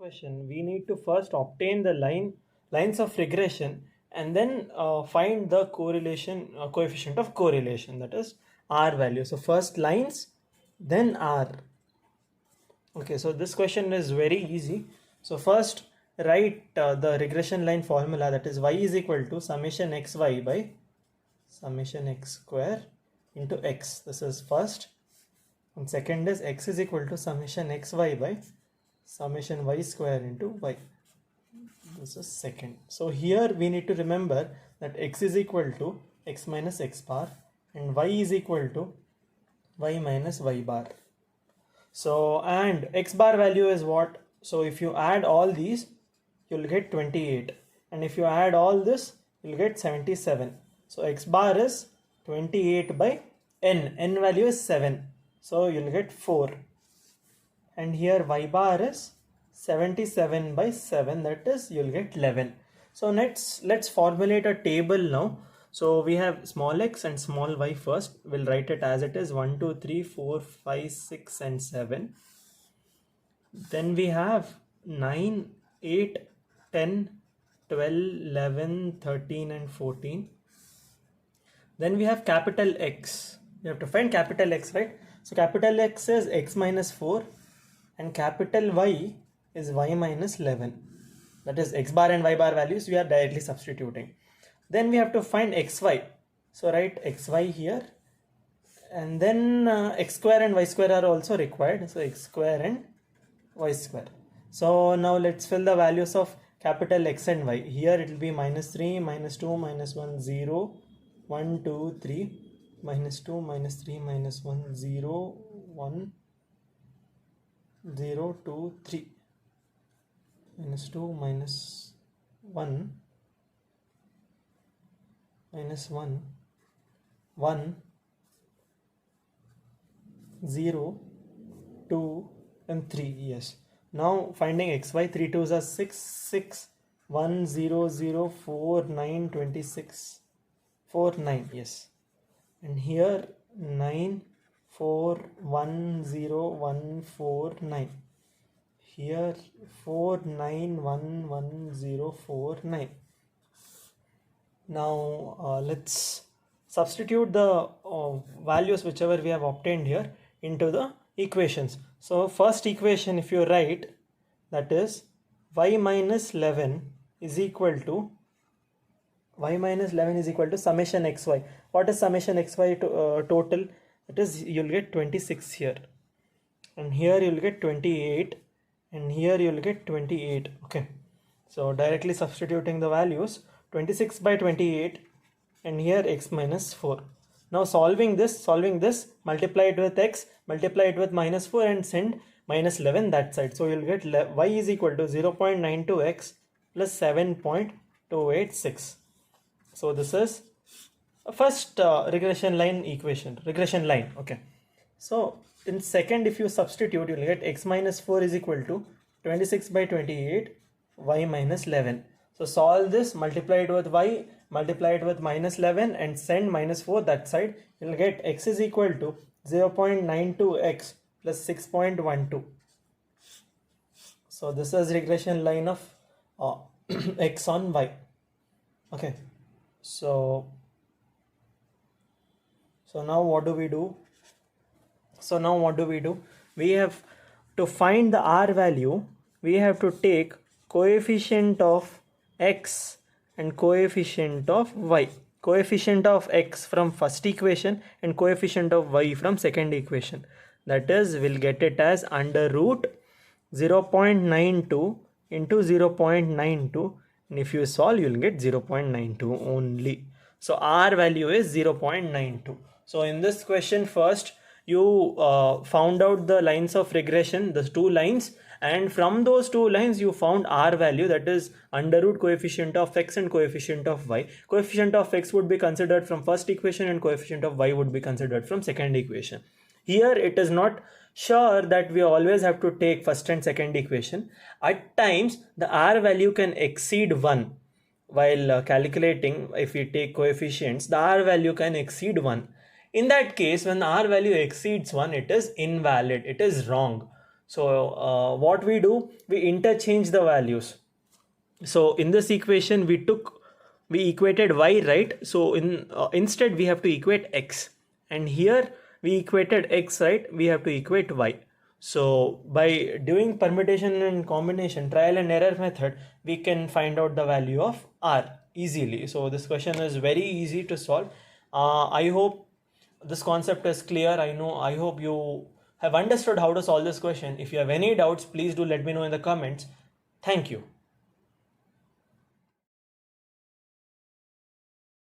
question, we need to first obtain the lines of regression and then find the correlation coefficient of correlation, that is R value. So first lines, then R. Okay, so this question is very easy. So first write the regression line formula, that is y is equal to summation xy by summation x square into x. This is first. And second is x is equal to summation xy by summation y square into y. This is second. So here we need to remember that x is equal to x minus x bar and y is equal to y minus y bar. So, and x bar value is what? So if you add all these, you'll get 28, and if you add all this, you'll get 77. So x bar is 28 by n value is 7, so you'll get 4, and here y bar is 77 by 7, that is you'll get 11. So let's formulate a table now. So we have small x and small y first. We'll write it as it is 1, 2, 3, 4, 5, 6 and 7. Then we have 9, 8, 10, 12, 11, 13 and 14. Then we have capital X. You have to find capital X, right? So capital X is x minus 4 and capital Y is y minus 11. That is x bar and y bar values we are directly substituting. Then we have to find xy. So write xy here, and then x square and y square are also required. So x square and y square. So now let's fill the values of capital X and Y. Here it will be minus 3, minus 2, minus 1, 0, 1, 2, 3, minus 2, minus 3, minus 1, 0, 1, 0, 2, 3, minus 2, minus 1, minus 1, 1, 0, 2 and 3. Yes. Now finding xy, 3 2s are 6, 6, 1, 0, 0, 4, 9, 26, 4, 9. Yes. And here 9, 4, 1, 0, 1, 4, 9. Here 4, 9, 1, 1, 0, 4, 9. Now let's substitute the values whichever we have obtained here into the equations. So first equation, if you write, that is y minus 11 is equal to summation xy. What is summation xy total? It is, you'll get 26 here, and here you'll get 28, and here you'll get 28. Okay, so directly substituting the values, 26 by 28, and here x minus 4. Now solving this, multiply it with x, multiply it with minus 4 and send minus 11 that side. So you'll get y is equal to 0.92x plus 7.286. So this is a first regression line equation, regression line. Okay. So in second, if you substitute, you'll get x minus 4 is equal to 26 by 28 y minus 11. So solve this, multiply it with y, multiply it with minus 11 and send minus 4 that side. You'll get x is equal to 0.92x plus 6.12. So this is regression line of x on y. Okay. So now what do we do? We have to find the R value. We have to take coefficient of x and coefficient of y. Coefficient of x from first equation and coefficient of y from second equation. That is, we'll get it as under root 0.92 into 0.92, and if you solve, you'll get 0.92 only. So R value is 0.92. So in this question, first you found out the lines of regression, the two lines, and from those two lines you found R value, that is under root coefficient of x and coefficient of y. Coefficient of x would be considered from first equation and coefficient of y would be considered from second equation. Here it is not sure that we always have to take first and second equation. At times the R value can exceed 1. While calculating, if we take coefficients, the R value can exceed 1. In that case, when the R value exceeds 1, it is invalid, it is wrong. So what we do, we interchange the values. So in this equation we equated y, right? So instead we have to equate x, and here we equated x, right? We have to equate y. So by doing permutation and combination, trial and error method, we can find out the value of r easily. So this question is very easy to solve. I hope this concept is clear. I hope you have understood how to solve this question. If you have any doubts, please do let me know in the comments. Thank you.